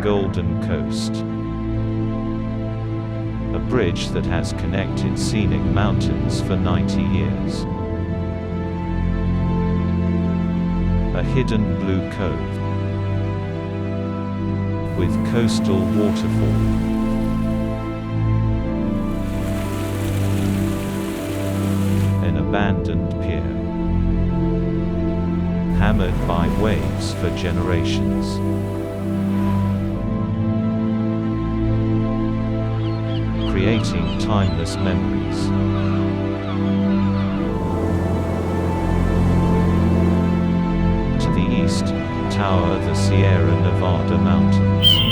Golden Coast. A bridge that has connected scenic mountains for 90 years. A hidden blue cove with coastal waterfall. An abandoned pier, hammered by waves for generations. Creating timeless memories. To the east, tower the Sierra Nevada mountains.